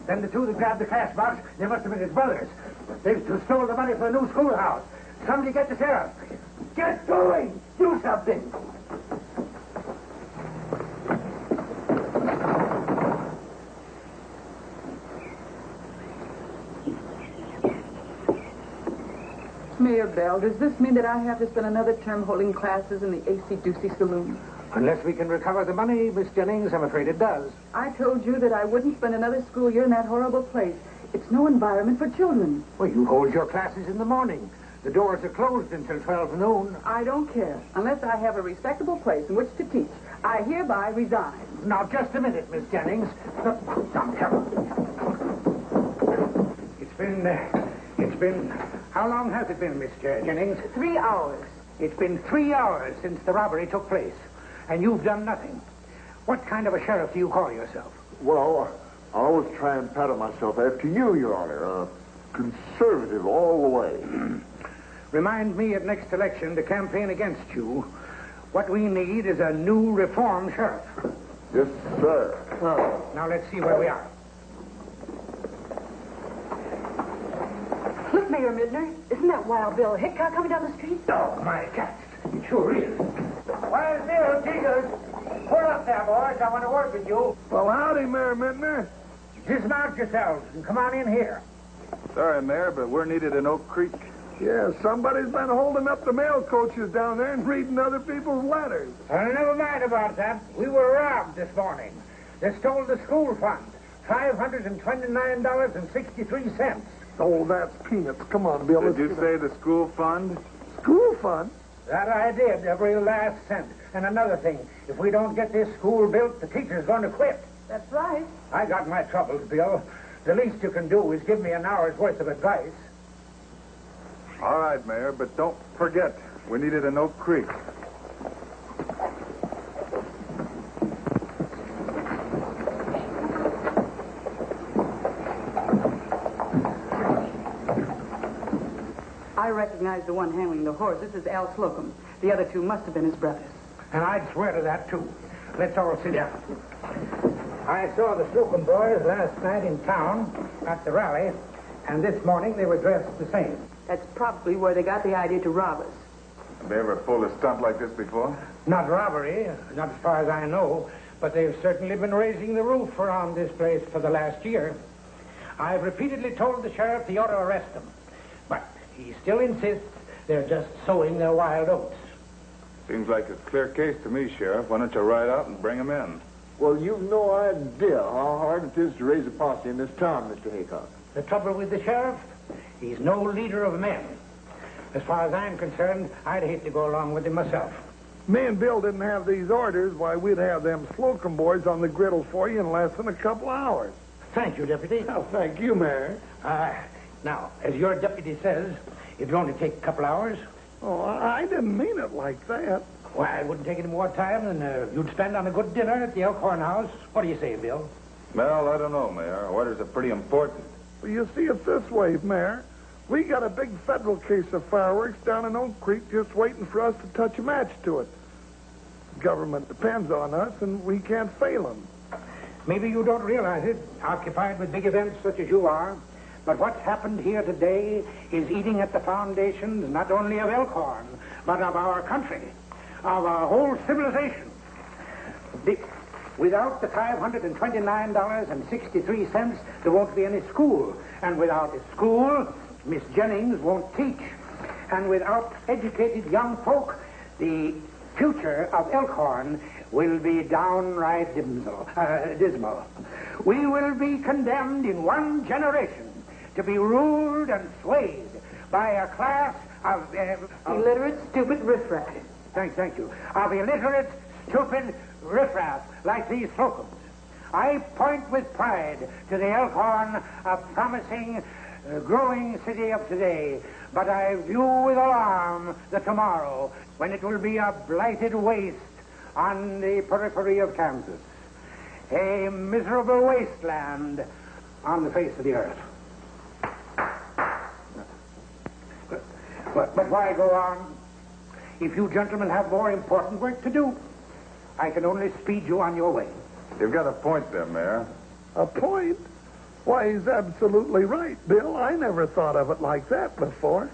Then the two that grabbed the cash box, they must have been his brothers. They've stole the money for the new schoolhouse. Somebody get the sheriff. Get going! Do something! Mayor Bell, does this mean that I have to spend another term holding classes in the AC-Doocy Saloon? Unless we can recover the money, Miss Jennings, I'm afraid it does. I told you that I wouldn't spend another school year in that horrible place. It's no environment for children. Well, you hold your classes in the morning. The doors are closed until 12 noon. I don't care. Unless I have a respectable place in which to teach, I hereby resign. Now, just a minute, Miss Jennings. It's been... How long has it been, Miss Jennings? 3 hours. It's been 3 hours since the robbery took place, and you've done nothing. What kind of a sheriff do you call yourself? Well, I always try and pattern myself after you, Your Honor. Conservative all the way. Remind me at next election to campaign against you. What we need is a new reform sheriff. Yes, sir. Now let's see where we are. Look, Mayor Midner, isn't that Wild Bill Hickok coming down the street? Oh, my cats. It sure is. Wild Bill, Tigers. Pull up there, boys. I want to work with you. Well, howdy, Mayor Midner. Dismount yourselves and come on in here. Sorry, Mayor, but we're needed in Oak Creek. Yeah, somebody's been holding up the mail coaches down there and reading other people's letters. Never mind about that. We were robbed this morning. They stole the school fund. $529.63. Oh, that's peanuts. Come on, Bill. Did you say the school fund? School fund? That I did, every last cent. And another thing, if we don't get this school built, the teacher's going to quit. That's right. I got my troubles, Bill. The least you can do is give me an hour's worth of advice. All right, Mayor, but don't forget, we need it in Oak Creek. I recognize the one handling the horse. This is Al Slocum. The other two must have been his brothers. And I'd swear to that, too. Let's all sit down. I saw the Slocum boys last night in town at the rally, and this morning they were dressed the same. That's probably where they got the idea to rob us. Have they ever pulled a stunt like this before? Not robbery, not as far as I know, but they've certainly been raising the roof around this place for the last year. I've repeatedly told the sheriff he ought to arrest them, but he still insists they're just sowing their wild oats. Seems like a clear case to me, Sheriff. Why don't you ride out and bring them in? Well, you've no idea how hard it is to raise a posse in this town, Mr. Hickok. The trouble with the sheriff, he's no leader of men. As far as I'm concerned, I'd hate to go along with him myself. Me and Bill didn't have these orders, why, we'd have them Slocum boys on the griddle for you in less than a couple hours. Thank you, Deputy. Oh, thank you, Mayor. Now, as your deputy says, it'll only take a couple hours. Oh, I didn't mean it like that. Why, it wouldn't take any more time than you'd spend on a good dinner at the Elkhorn House. What do you say, Bill? Well, I don't know, Mayor. Orders are pretty important. Well, you see, it's this way, Mayor. We got a big federal case of fireworks down in Oak Creek just waiting for us to touch a match to it. The government depends on us, and we can't fail them. Maybe you don't realize it, occupied with big events such as you are. But what's happened here today is eating at the foundations not only of Elkhorn, but of our country, of our whole civilization. Without the $529.63, there won't be any school. And without a school, Miss Jennings won't teach. And without educated young folk, the future of Elkhorn will be downright dismal. We will be condemned in one generation to be ruled and swayed by a class of illiterate, stupid riffraff. Thank you. Of illiterate, stupid riffraff like these Slocums. I point with pride to the Elkhorn, a promising, growing city of today, but I view with alarm the tomorrow when it will be a blighted waste on the periphery of Kansas. A miserable wasteland on the face of the earth. But why go on? If you gentlemen have more important work to do, I can only speed you on your way. You've got a point there, Mayor. A point? Why, he's absolutely right, Bill. I never thought of it like that before.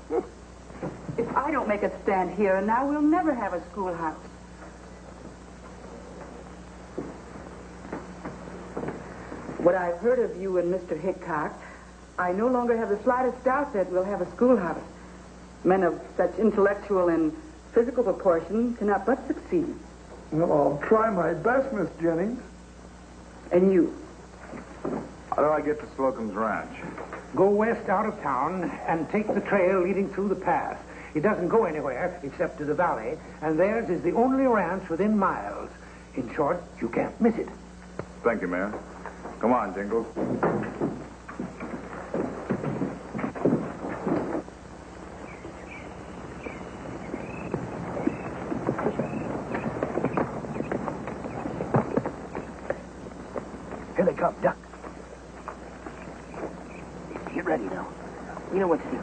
If I don't make a stand here and now, we'll never have a schoolhouse. What I've heard of you and Mr. Hickok, I no longer have the slightest doubt that we'll have a schoolhouse. Men of such intellectual and physical proportion cannot but succeed. Well, I'll try my best, Miss Jennings. And you? How do I get to Slocum's ranch? Go west out of town and take the trail leading through the pass. It doesn't go anywhere except to the valley, and theirs is the only ranch within miles. In short, you can't miss it. Thank you, Mayor. Come on, Jingles. Here they come, duck. Get ready now. You know what to do.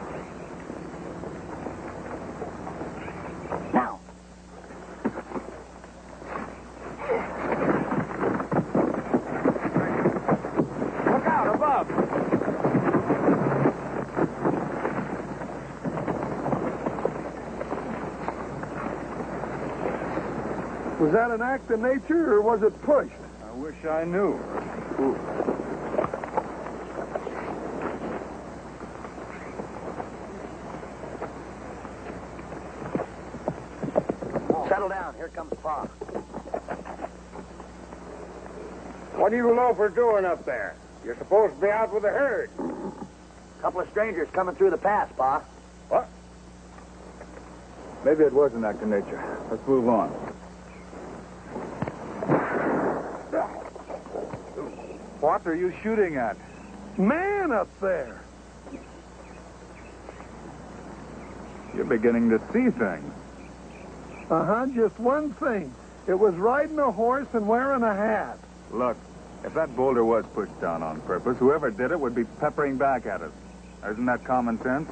Now. Look out above. Was that an act of nature, or was it pushed? I wish I knew. Settle down. Here comes Pa. What are you loafers doing up there? You're supposed to be out with the herd. A couple of strangers coming through the pass, Pa. What? Maybe it was an act of nature. Let's move on. What are you shooting at? Man up there. You're beginning to see things. Uh-huh, just one thing. It was riding a horse and wearing a hat. Look, if that boulder was pushed down on purpose, whoever did it would be peppering back at us. Isn't that common sense?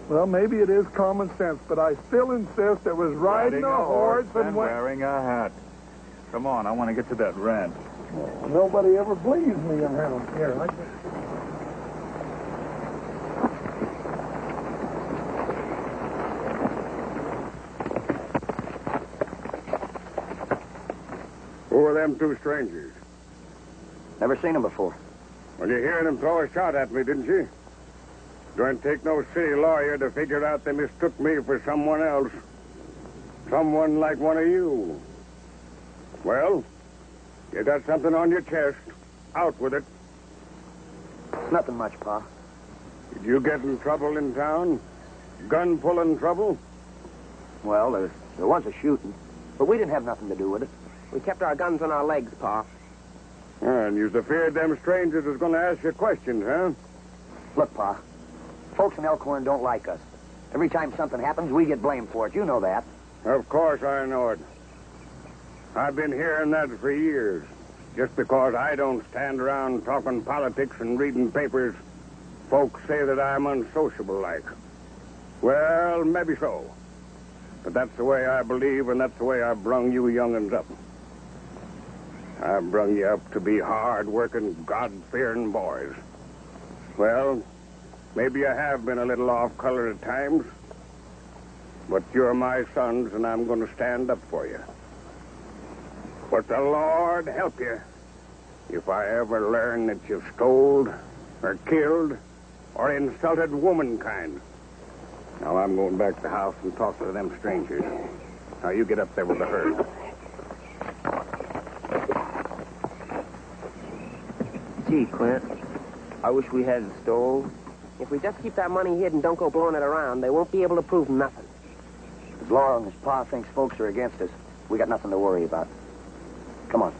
Well, maybe it is common sense, but I still insist it was riding a horse and wearing a hat. Come on, I want to get to that ranch. Nobody ever believes me around here. Who are them two strangers? Never seen them before. Well, you heard them throw a shot at me, didn't you? Don't take no city lawyer to figure out they mistook me for someone else. Someone like one of you. Well, you got something on your chest. Out with it. Nothing much, Pa. Did you get in trouble in town? Gun-pulling trouble? Well, there was a shooting, but we didn't have nothing to do with it. We kept our guns on our legs, Pa. And you's afeard them strangers was going to ask you questions, huh? Look, Pa, folks in Elkhorn don't like us. Every time something happens, we get blamed for it. You know that. Of course I know it. I've been hearing that for years. Just because I don't stand around talking politics and reading papers, folks say that I'm unsociable like. Well, maybe so. But that's the way I believe, and that's the way I brung you young'uns up. I brung you up to be hard-working, God-fearing boys. Well, maybe I have been a little off-color at times, but you're my sons, and I'm going to stand up for you. But the Lord help you if I ever learn that you've stole or killed or insulted womankind. Now, I'm going back to the house and talk to them strangers. Now, you get up there with the herd. Gee, Clint, I wish we hadn't stole. If we just keep that money hid and don't go blowing it around, they won't be able to prove nothing. As long as Pa thinks folks are against us, we got nothing to worry about. Come on.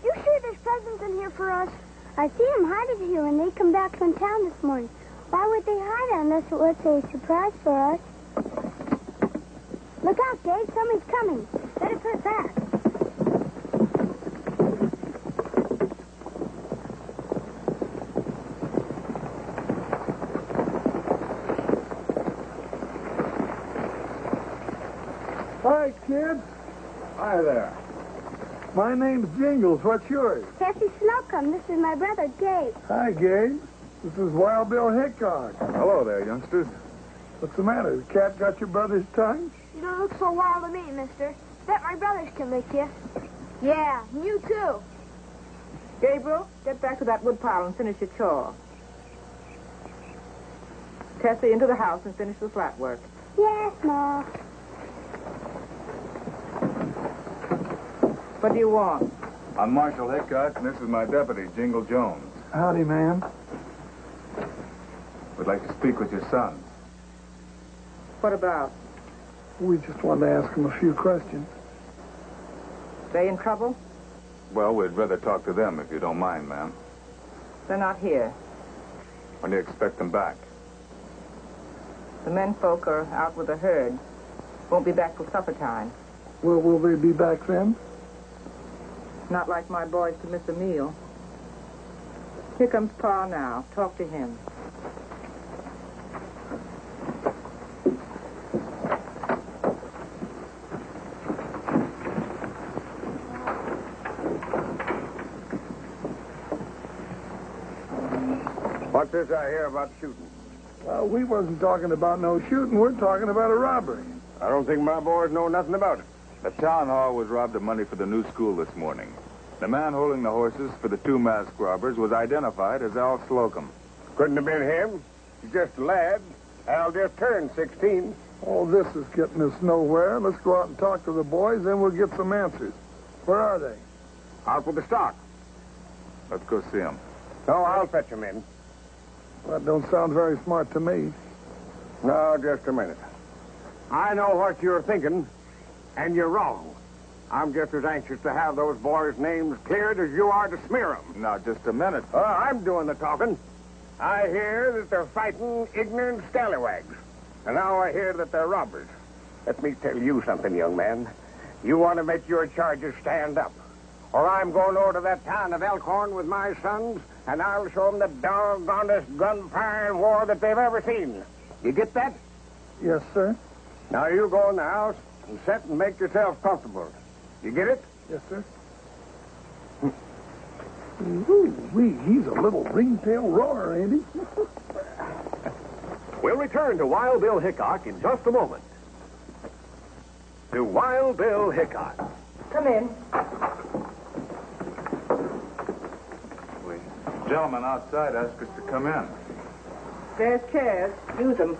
You sure there's presents in here for us? I see them hiding here when they come back from town this morning. Why would they hide unless it was a surprise for us? Look out, Dave. Somebody's coming. Better put back. kids. Hi there. My name's Jingles. What's yours? Cassie Slocum. This is my brother, Gabe. Hi, Gabe. This is Wild Bill Hickok. Hello there, youngsters. What's the matter? The cat got your brother's tongue? You don't look so wild to me, mister. Bet my brothers can lick you. Yeah, and you too. Gabriel, get back to that wood pile and finish your chore. Tessie, into the house and finish the flat work. Yes, Ma. What do you want? I'm Marshal Hickok, and this is my deputy, Jingle Jones. Howdy, ma'am. We'd like to speak with your sons. What about? We just wanted to ask him a few questions. They in trouble? Well, we'd rather talk to them, if you don't mind, ma'am. They're not here. When do you expect them back? The menfolk are out with the herd. Won't be back till supper time. Well, will they be back then? Not like my boys to miss a meal. Here comes Pa now. Talk to him. What's this I hear about shooting? Well, we wasn't talking about no shooting. We're talking about a robbery. I don't think my boys know nothing about it. The town hall was robbed of money for the new school this morning. The man holding the horses for the two masked robbers was identified as Al Slocum. Couldn't have been him. He's just a lad. Al just turned 16. All this is getting us nowhere. Let's go out and talk to the boys, then we'll get some answers. Where are they? Out with the stock. Let's go see him. No, I'll fetch him in. That don't sound very smart to me. No, just a minute. I know what you're thinking, and you're wrong. I'm just as anxious to have those boys' names cleared as you are to smear them. Now, just a minute. I'm doing the talking. I hear that they're fighting ignorant scallywags. And now I hear that they're robbers. Let me tell you something, young man. You want to make your charges stand up. Or I'm going over to that town of Elkhorn with my sons, and I'll show them the doggonest gunfire war that they've ever seen. You get that? Yes, sir. Now you go in the house and sit and make yourself comfortable. You get it? Yes, sir. Ooh-wee, he's a little ringtail roarer, ain't he? We'll return to Wild Bill Hickok in just a moment. To Wild Bill Hickok. Come in. The gentleman outside asked us to come in. There's chairs. Use them.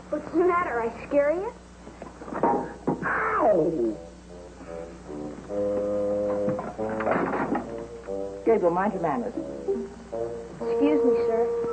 What's the matter? I scare you? Ow! Gabriel, mind your manners. Excuse me, sir.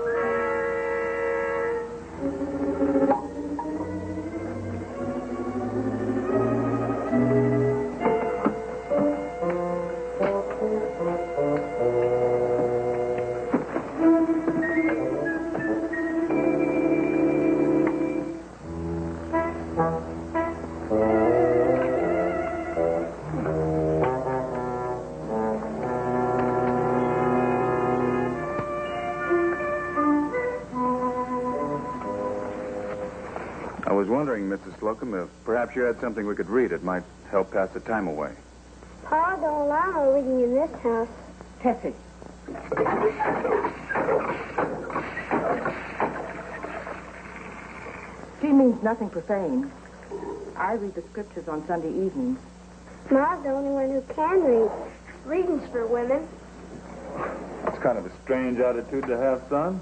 I was wondering, Mrs. Slocum, if perhaps you had something we could read. It might help pass the time away. Pa don't allow no reading in this house. Tessie. She means nothing profane. I read the scriptures on Sunday evenings. Ma's the only one who can read. Reading's for women. It's kind of a strange attitude to have, son.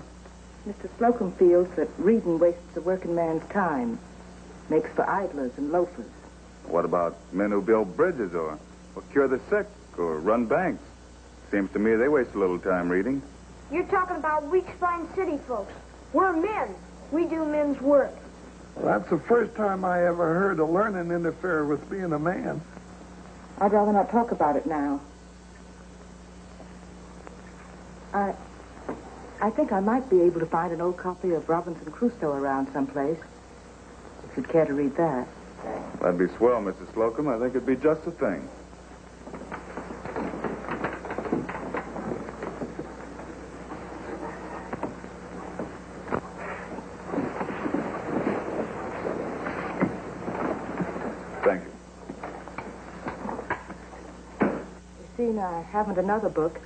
Mr. Slocum feels that reading wastes the working man's time. Makes for idlers and loafers. What about men who build bridges or cure the sick or run banks? Seems to me they waste a little time reading. You're talking about weak spine city folks. We're men. We do men's work. Well, that's the first time I ever heard of learning interfere with being a man. I'd rather not talk about it now. I think I might be able to find an old copy of Robinson Crusoe around someplace. If you'd care to read that. That'd be swell, Mrs. Slocum. I think it'd be just the thing. Thank you. You see, now, I haven't another book.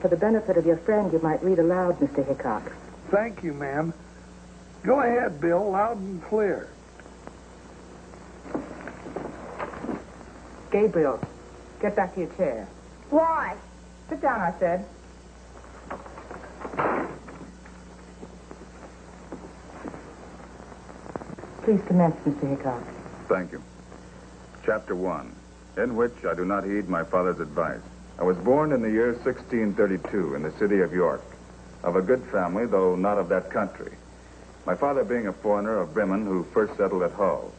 For the benefit of your friend, you might read aloud, Mr. Hickok. Thank you, ma'am. Go ahead, Bill, loud and clear. Gabriel, get back to your chair. Why? Sit down, I said. Please commence, Mr. Hickok. Thank you. Chapter 1, in which I do not heed my father's advice. I was born in the year 1632 in the city of York, of a good family, though not of that country. My father being a foreigner of Bremen who first settled at Hull.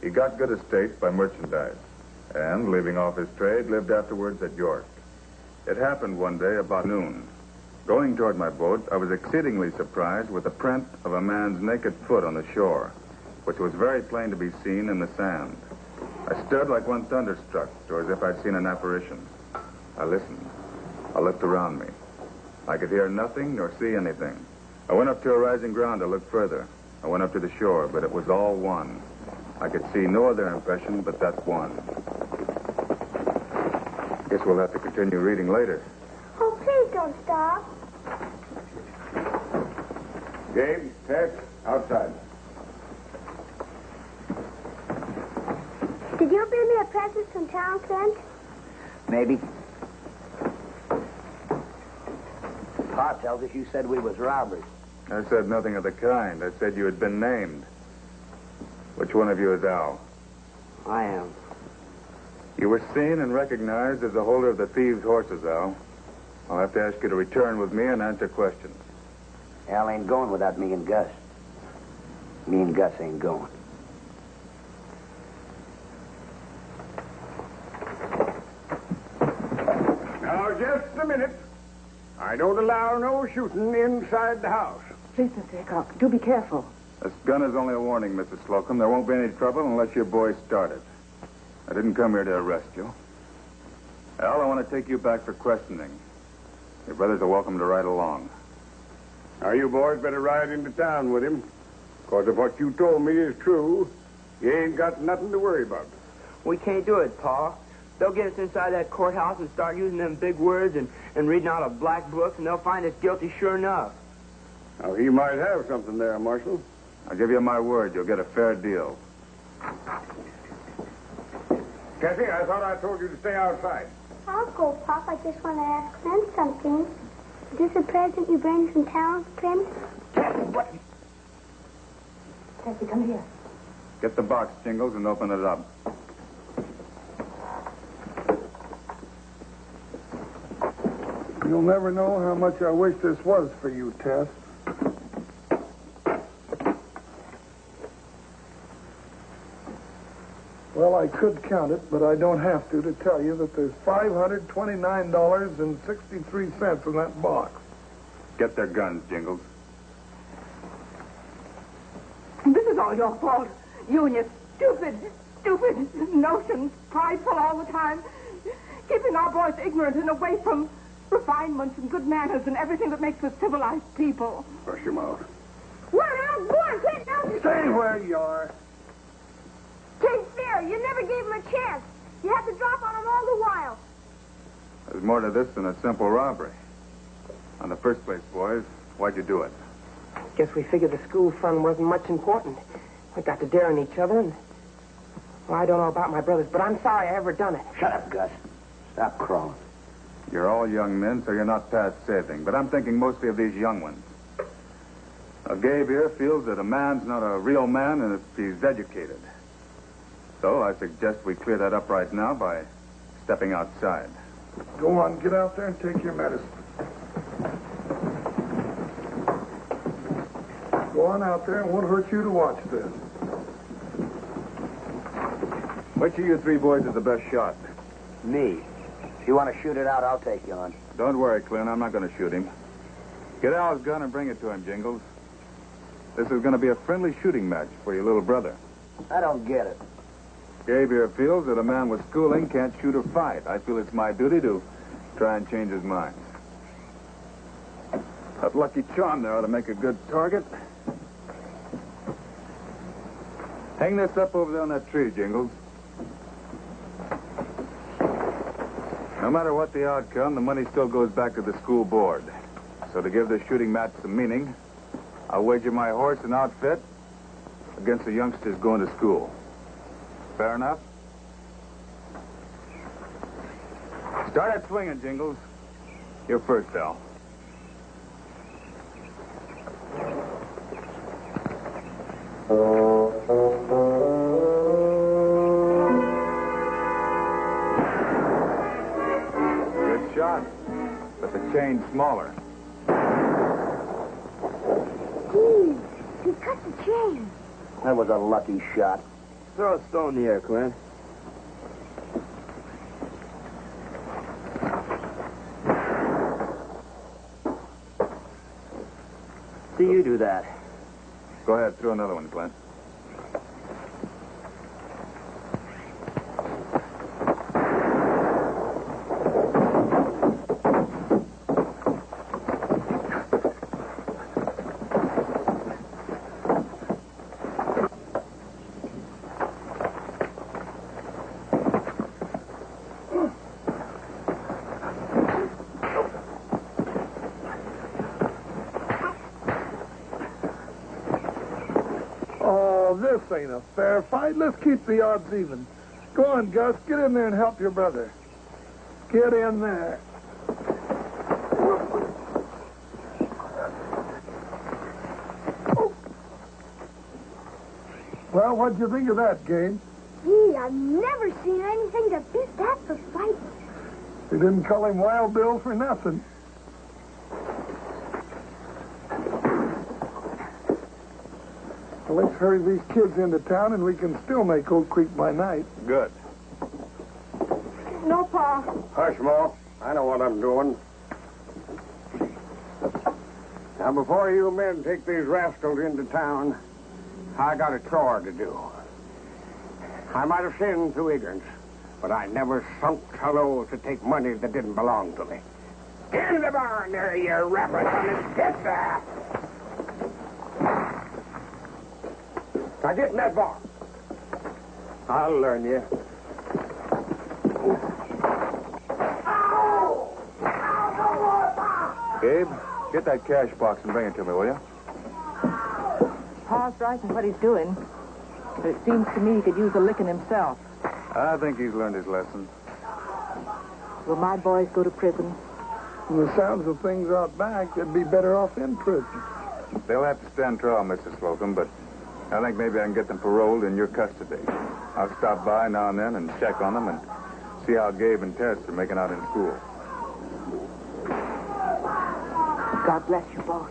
He got good estate by merchandise, and, leaving off his trade, lived afterwards at York. It happened one day about noon. Going toward my boat, I was exceedingly surprised with the print of a man's naked foot on the shore, which was very plain to be seen in the sand. I stood like one thunderstruck, or as if I'd seen an apparition. I listened. I looked around me. I could hear nothing nor see anything. I went up to a rising ground to look further. I went up to the shore, but it was all one. I could see no other impression but that one. Guess we'll have to continue reading later. Oh, please don't stop. Gabe, Tess, outside. Did you bring me a present from town, Clint? Maybe. Pa tells us you said we was robbers. I said nothing of the kind. I said you had been named. Which one of you is Al? I am. You were seen and recognized as the holder of the thieves' horses, Al. I'll have to ask you to return with me and answer questions. Al ain't going without me and Gus. Me and Gus ain't going. Now, just a minute. I don't allow no shooting inside the house. Please, Mr. Hickok, do be careful. This gun is only a warning, Mrs. Slocum. There won't be any trouble unless your boys start it. I didn't come here to arrest you. Al, I want to take you back for questioning. Your brothers are welcome to ride along. Now, you boys better ride into town with him. Because if what you told me is true, you ain't got nothing to worry about. We can't do it, Pa. They'll get us inside that courthouse and start using them big words and reading out of black books, and they'll find us guilty sure enough. Now, he might have something there, Marshal. I'll give you my word. You'll get a fair deal. Cassie, I thought I told you to stay outside. I'll go, Pop. I just want to ask Clint something. Is this a present you bring from town, Clint? Cassie, what? Cassie, come here. Get the box, Jingles, and open it up. You'll never know how much I wish this was for you, Tess. Well, I could count it, but I don't have to tell you that there's $529.63 in that box. Get their guns, Jingles. This is all your fault. You and your stupid notions, prideful all the time, keeping our boys ignorant and away from refinements and good manners and everything that makes us civilized people. Hush your mouth. Well, now, go on, Clint. Now, Stay where you are. Kid fair. You never gave him a chance. You had to drop on him all the while. There's more to this than a simple robbery. In the first place, boys, why'd you do it? Guess we figured the school fund wasn't much important. We got to daring each other, and... Well, I don't know about my brothers, but I'm sorry I ever done it. Shut up, Gus. Stop crawling. You're all young men, so you're not past saving. But I'm thinking mostly of these young ones. Now, Gabe here feels that a man's not a real man and if he's educated. So I suggest we clear that up right now by stepping outside. Go on, get out there and take your medicine. Go on out there. It won't hurt you to watch this. Which of you three boys is the best shot? Me. If you want to shoot it out, I'll take you on. Don't worry, Clint. I'm not going to shoot him. Get Al's gun and bring it to him, Jingles. This is going to be a friendly shooting match for your little brother. I don't get it. Gabe here feels that a man with schooling can't shoot or fight. I feel it's my duty to try and change his mind. That lucky charm there ought to make a good target. Hang this up over there on that tree, Jingles. No matter what the outcome, the money still goes back to the school board. So to give this shooting match some meaning, I'll wager my horse and outfit against the youngsters going to school. Fair enough? Start it swinging, Jingles. You're first, Al. Good shot, but the chain's smaller. Geez, he cut the chain. That was a lucky shot. Throw a stone in the air, Clint. See you do that. Go ahead, throw another one, Clint. This ain't a fair fight. Let's keep the odds even. Go on, Gus. Get in there and help your brother. Get in there. Well, what'd you think of that, Gabe? Gee, I've never seen anything to beat that for fighting. They didn't call him Wild Bill for nothing. Well, let's hurry these kids into town, and we can still make Oak Creek by night. Good. No, Pa. Hush, Ma. I know what I'm doing. Now, before you men take these rascals into town, I got a chore to do. I might have sinned through ignorance, but I never sunk so low to take money that didn't belong to me. Get in the barn there, you rabbit, and get there. Now get in that barn. I'll learn you. Gabe, get that cash box and bring it to me, will you? Pa's right in what he's doing. But it seems to me he could use a licking himself. I think he's learned his lesson. Will my boys go to prison? From the sounds of things out back, they'd be better off in prison. They'll have to stand trial, Mr. Slocum, but I think maybe I can get them paroled in your custody. I'll stop by now and then and check on them and see how Gabe and Tess are making out in school. God bless you both.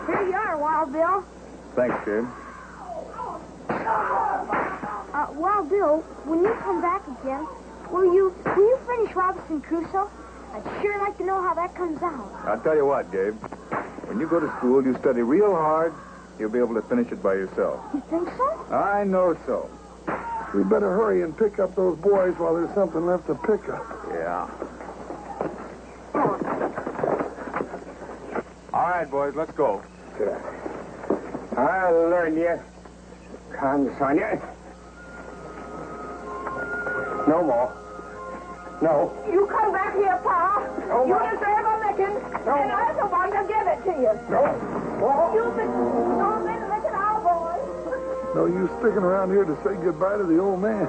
Here you are, Wild Bill. Thanks, Gabe. Wild Bill, when you come back again, will you finish Robinson Crusoe? I'd sure like to know how that comes out. I'll tell you what, Gabe. When you go to school, you study real hard, you'll be able to finish it by yourself. You think so? I know so. We better hurry and pick up those boys while there's something left to pick up. Yeah. All right, boys, let's go. I'll learn you. Sonia. No more. No. You come back here, Pa. No, You Ma. deserve a licking, No. and I'm the one to give it to you. No. No. You've been licking our boys. No use sticking around here to say goodbye to the old man.